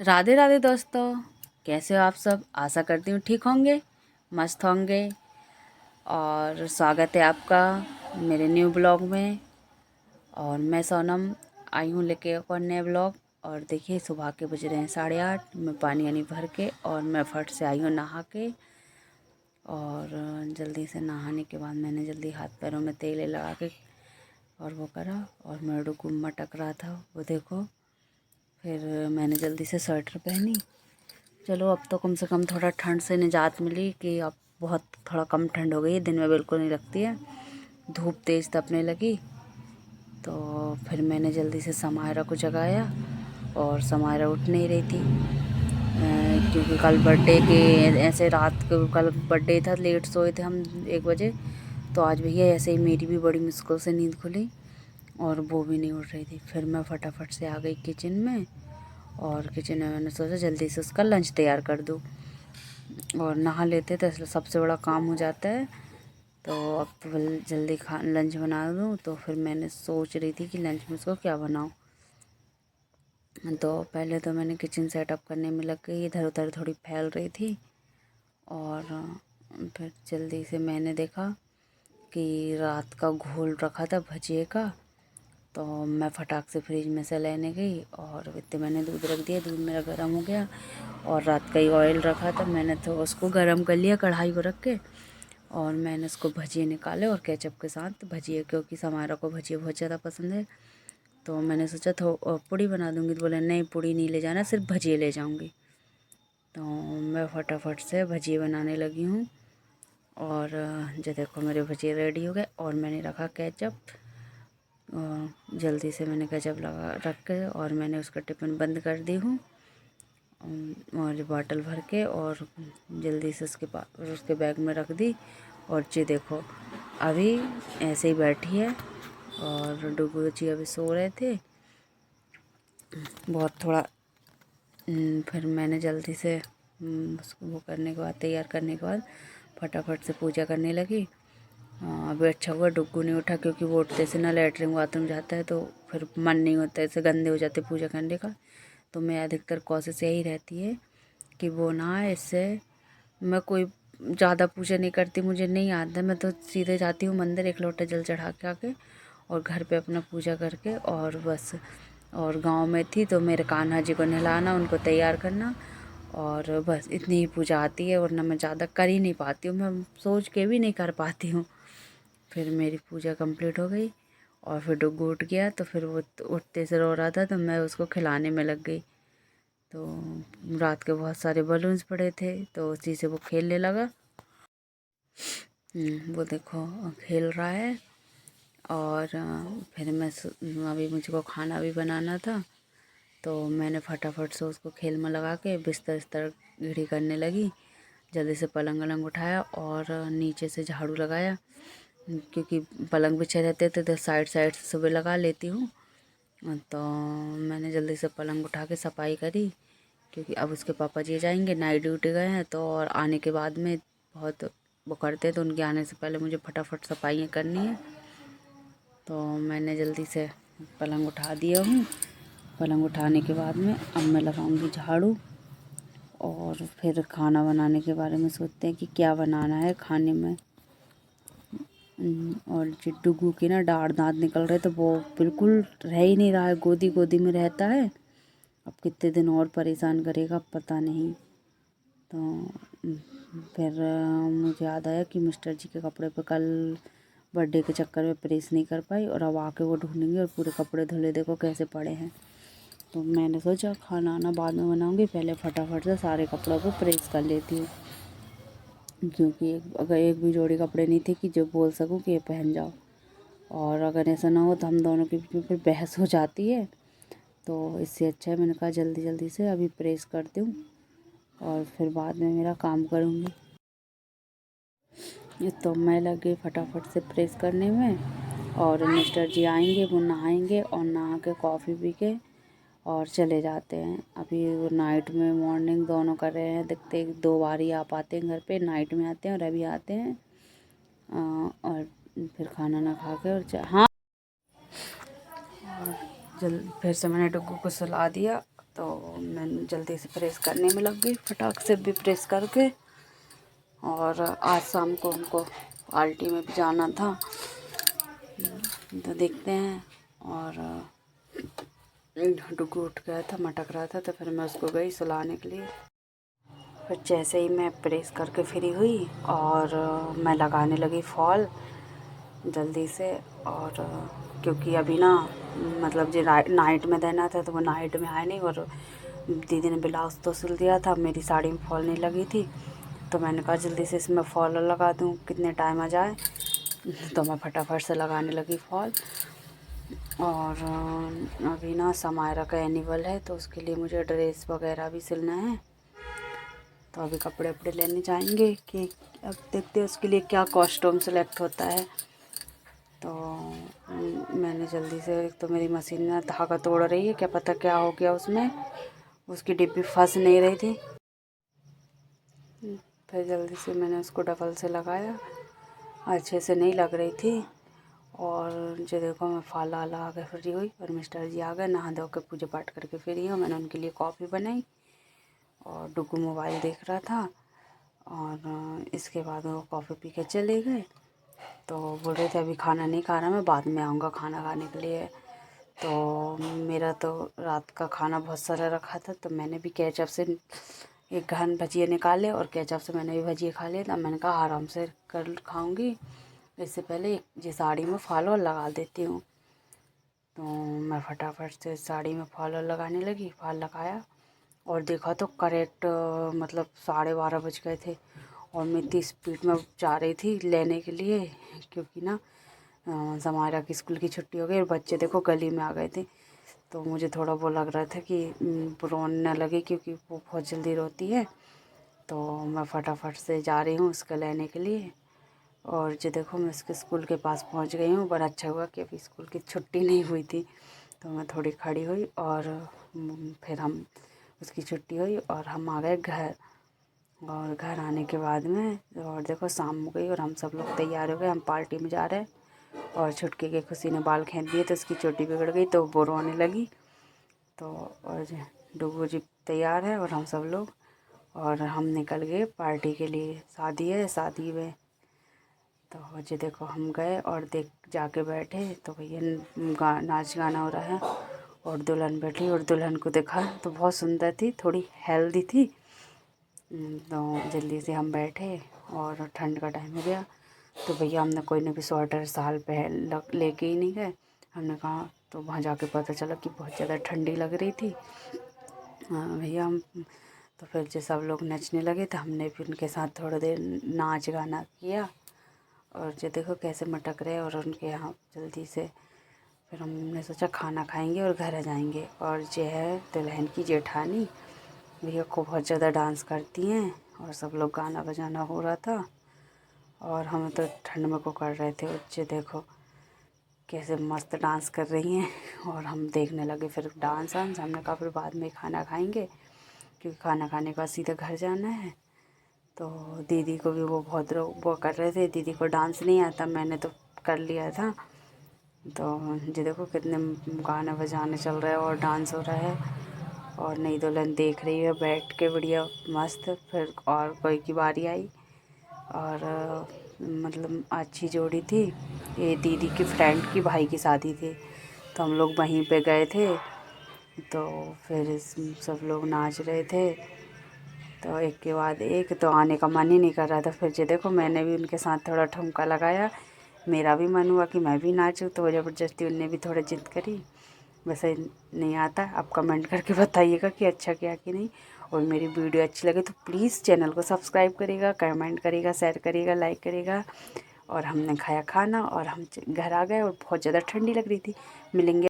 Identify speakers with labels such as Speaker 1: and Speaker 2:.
Speaker 1: राधे राधे दोस्तों, कैसे हो आप सब। आशा करती हूँ ठीक होंगे, मस्त होंगे। और स्वागत है आपका मेरे न्यू ब्लॉग में। और मैं सोनम आई हूँ लेके एक और नए ब्लॉग। और देखिए सुबह के बज रहे हैं 8:30। मैं पानी वानी भर के और मैं फट से आई हूँ नहा के। और जल्दी से नहाने के बाद मैंने जल्दी हाथ पैरों में तेल लगा के और वो करा। और मेरा डुगू मटक रहा था, वो देखो। फिर मैंने जल्दी से स्वेटर पहनी। चलो अब तो कम से कम थोड़ा ठंड से निजात मिली कि अब बहुत थोड़ा कम ठंड हो गई है, दिन में बिल्कुल नहीं लगती है। धूप तेज़ तपने लगी तो फिर मैंने जल्दी से समायरा को जगाया। और समायरा उठ नहीं रही थी क्योंकि कल बर्थडे के ऐसे रात को, कल बर्थडे था, लेट सोए थे हम 1 बजे। तो आज भैया ऐसे ही मेरी भी बड़ी मुश्किल से नींद खुली और वो भी नहीं उठ रही थी। फिर मैं फटाफट से आ गई किचन में। और किचन में मैंने सोचा जल्दी से उसका लंच तैयार कर दूँ। और नहा लेते तो इसलिए सबसे बड़ा काम हो जाता है। तो अब तो जल्दी लंच बना दूँ। तो फिर मैंने सोच रही थी कि लंच में उसको क्या बनाऊँ। तो पहले तो मैंने किचन सेटअप करने में लग गई, इधर उधर थोड़ी फैल रही थी। और फिर जल्दी से मैंने देखा कि रात का घोल रखा था भजिए का। तो मैं फटाक से फ्रिज में से लेने गई और इतने मैंने दूध रख दिया। दूध मेरा गर्म हो गया और रात का ही ऑयल रखा था, मैंने तो उसको गर्म कर लिया कढ़ाई को रख के। और मैंने उसको भजिए निकाले और केचप के साथ भजिए, क्योंकि समारा को भजिए बहुत ज़्यादा पसंद है। तो मैंने सोचा पूड़ी बना दूँगी। तो बोले नहीं, पूड़ी नहीं ले जाना, सिर्फ भजिए ले जाऊँगी। तो मैं फटाफट से भजिए बनाने लगी हूँ। और जो देखो मेरे भजिए रेडी हो गए और मैंने रखा केचप। जल्दी से मैंने केचप लगा रख के और मैंने उसका टिफ़िन बंद कर दी हूँ और बॉटल भर के। और जल्दी से उसके बैग में रख दी। और जी देखो अभी ऐसे ही बैठी है। और डुगू जी अभी सो रहे थे बहुत थोड़ा। फिर मैंने जल्दी से उसको वो करने के बाद, तैयार करने के बाद फटाफट से पूजा करने लगी। अभी अच्छा हुआ डुग्गू नहीं उठा, क्योंकि वो उठते से ना लेटरिन बाथरूम जाता है तो फिर मन नहीं होता, ऐसे गंदे हो जाते पूजा करने का। तो मैं अधिकतर कोशिश यही रहती है कि वो ना, इससे मैं कोई ज़्यादा पूजा नहीं करती, मुझे नहीं आता। मैं तो सीधे जाती हूँ मंदिर, एक लोटा जल चढ़ा के आके और घर पे अपना पूजा करके और बस। और गांव में थी तो मेरे कान्हा जी को नहलाना, उनको तैयार करना और बस इतनी ही पूजा आती है। वरना मैं ज़्यादा कर ही नहीं पाती हूँ, मैं सोच के भी नहीं कर पाती हूँ। फिर मेरी पूजा कंप्लीट हो गई और फिर डुग्गू उठ गया। तो फिर वो उठते से रो रहा था तो मैं उसको खिलाने में लग गई। तो रात के बहुत सारे बलून्स पड़े थे तो उसी से वो खेलने लगा। वो देखो खेल रहा है। और फिर अभी मुझको खाना भी बनाना था। तो मैंने फटाफट से उसको खेल में लगा के बिस्तर बिस्तर घिरी करने लगी। जल्दी से पलंग वलंग उठाया और नीचे से झाड़ू लगाया, क्योंकि पलंग बिछे रहते थे तो साइड साइड से सुबह लगा लेती हूँ। तो मैंने जल्दी से पलंग उठा के सफाई करी, क्योंकि अब उसके पापा जी जाएंगे, नाइट ड्यूटी गए हैं। तो और आने के बाद में बहुत वो करते हैं, तो उनके आने से पहले मुझे फटाफट सफाइयाँ करनी है। तो मैंने जल्दी से पलंग उठा दिया हूँ। पलंग उठाने के बाद में अब मैं लगाऊंगी झाड़ू। और फिर खाना बनाने के बारे में सोचते हैं कि क्या बनाना है खाने में। और जो डुगू की ना दाढ़ दांत निकल रहे तो वो बिल्कुल रह ही नहीं रहा है, गोदी गोदी में रहता है। अब कितने दिन और परेशान करेगा पता नहीं। तो फिर मुझे याद आया कि मिस्टर जी के कपड़े पे कल बर्थडे के चक्कर में प्रेस नहीं कर पाई, और अब आके वो ढूंढेंगे और पूरे कपड़े धुले देखो कैसे पड़े हैं। तो मैंने सोचा खाना आना बाद में बनाऊंगी, पहले फटाफट से सारे कपड़ों को प्रेस कर लेती हूँ। क्योंकि अगर एक भी जोड़ी कपड़े नहीं थे कि जो बोल सकूँ कि ये पहन जाओ। और अगर ऐसा ना हो तो हम दोनों के बीच में फिर बहस हो जाती है। तो इससे अच्छा है मैंने कहा जल्दी जल्दी से अभी प्रेस कर दूँ और फिर बाद में मेरा काम करूँगी। तो मैं लगी फटाफट से प्रेस करने में। और मिस्टर जी आएंगे, वो नहाएंगे और नहा के कॉफ़ी पी के और चले जाते हैं। अभी वो नाइट में मॉर्निंग दोनों कर रहे हैं, देखते 2 बार ही आ पाते हैं घर पे, नाइट में आते हैं और अभी आते हैं। और फिर खाना ना खा के और हाँ। और फिर से मैंने डुग्गू को सुला दिया तो मैं जल्दी से प्रेस करने में लग गई, फटाक से भी प्रेस करके। और आज शाम को हमको पार्टी में भी जाना था, तो देखते हैं। और डुगू उठ गया था, मटक रहा था, तो फिर मैं उसको गई सुलाने के लिए। फिर जैसे ही मैं प्रेस करके फ्री हुई और मैं लगाने लगी फॉल जल्दी से। और क्योंकि अभी ना मतलब जो नाइट में देना था तो वो नाइट में आया नहीं, और दीदी ने ब्लाउज़ तो सिल दिया था, मेरी साड़ी में फॉल नहीं लगी थी, तो मैंने कहा जल्दी से इसमें फॉल लगा दूँ, कितने टाइम आ जाए। तो मैं फटाफट से लगाने लगी फॉल। और अभी ना समायरा का एनिवल है, तो उसके लिए मुझे ड्रेस वगैरह भी सिलना है, तो अभी कपड़े वपड़े लेने जाएंगे कि अब देखते हैं उसके लिए क्या कॉस्ट्यूम सेलेक्ट होता है। तो मैंने जल्दी से, एक तो मेरी मशीन में धागा तोड़ रही है, क्या पता क्या हो गया उसमें, उसकी डिब्बी फंस नहीं रही थी। फिर जल्दी से मैंने उसको डबल से लगाया, अच्छे से नहीं लग रही थी। और जो देखो मैं फाला आला आके फ्री हुई, और मिस्टर जी आ गए, नहा धो के पूजा पाठ करके फ्री हूँ। मैंने उनके लिए कॉफ़ी बनाई और डुगू मोबाइल देख रहा था। और इसके बाद वो कॉफ़ी पी के चले गए। तो बोल रहे थे अभी खाना नहीं खा रहा, मैं बाद में आऊँगा खाना खाने के लिए। तो मेरा तो रात का खाना बहुत सारा रखा था, तो मैंने भी केचप से एक घन भजिए निकाले और केचप से मैंने भी भजिए खा लिया। तब मैंने कहा आराम से कर खाऊंगी, इससे पहले ये साड़ी में फॉल लगा देती हूँ। तो मैं फटाफट से साड़ी में फॉल लगाने लगी, फॉल लगाया और देखा तो करेक्ट मतलब 12:30 बज गए थे। और मैं इतनी स्पीड में जा रही थी लेने के लिए, क्योंकि ना समायरा की स्कूल की छुट्टी हो गई और बच्चे देखो गली में आ गए थे। तो मुझे थोड़ा वो लग रहा था कि रोने न लगे, क्योंकि वो बहुत जल्दी रोती है। तो मैं फटाफट से जा रही हूँ उसको लेने के लिए। और जो देखो मैं उसके स्कूल के पास पहुँच गई हूँ। बड़ा अच्छा हुआ कि अभी स्कूल की छुट्टी नहीं हुई थी, तो मैं थोड़ी खड़ी हुई और फिर हम उसकी छुट्टी हुई और हम आ गए घर। और घर आने के बाद में और देखो शाम हो गई और हम सब लोग तैयार हो गए, हम पार्टी में जा रहे हैं। और छुटकी के खुशी ने बाल खींच दिए तो उसकी चोटी बिगड़ गई, तो वो रोने लगी। तो और डुगू जी तैयार है और हम सब लोग, और हम निकल गए पार्टी के लिए। शादी है, शादी में तो जी देखो हम गए और देख जाके बैठे, तो भैया नाच गाना हो रहा है और दुल्हन बैठी, और दुल्हन को देखा तो बहुत सुंदर थी, थोड़ी हेल्दी थी। तो जल्दी से हम बैठे और ठंड का टाइम हो गया, तो भैया हमने कोई ने भी स्वेटर साल पहन लेके ही नहीं गए। हमने कहा, तो वहाँ जाके पता चला कि बहुत ज़्यादा ठंडी लग रही थी। हाँ भैया हम, तो फिर जो सब लोग नचने लगे तो हमने भी उनके साथ थोड़ी देर नाच गाना किया। और जो देखो कैसे मटक रहे, और उनके यहाँ जल्दी से फिर हमने सोचा खाना खाएंगे और घर आ जाएंगे। और जो है दुल्हन की जेठानी भैया को बहुत ज़्यादा डांस करती हैं, और सब लोग गाना बजाना हो रहा था और हम तो ठंड में को कर रहे थे। बच्चे देखो कैसे मस्त डांस कर रही हैं और हम देखने लगे फिर डांस वांस। हमने कहा फिर बाद में खाना खाएंगे, क्योंकि खाना खाने के बाद सीधे घर जाना है। तो दीदी को भी वो बहुत वो कर रहे थे, दीदी को डांस नहीं आता, मैंने तो कर लिया था। तो जी देखो कितने गाने बजाने चल रहे हैं और डांस हो रहा है, और नई दुल्हन देख रही है बैठ के बढ़िया मस्त। फिर और कोई की बारी आई, और मतलब अच्छी जोड़ी थी। ये दीदी की फ्रेंड की भाई की शादी थी, तो हम लोग वहीं पे गए थे। तो फिर सब लोग नाच रहे थे, तो एक के बाद एक, तो आने का मन ही नहीं कर रहा था। फिर जो देखो मैंने भी उनके साथ थोड़ा ठुमका लगाया, मेरा भी मन हुआ कि मैं भी नाचूं, तो ज़बरदस्ती उनने भी थोड़ा जिद करी। वैसे नहीं आता, आप कमेंट करके बताइएगा कि अच्छा किया कि नहीं। और मेरी वीडियो अच्छी लगे तो प्लीज़ चैनल को सब्सक्राइब करिएगा, कमेंट करिएगा, शेयर करिएगा, लाइक करिएगा। और हमने खाया खाना और हम घर आ गए, और बहुत ज़्यादा ठंडी लग रही थी। मिलेंगे।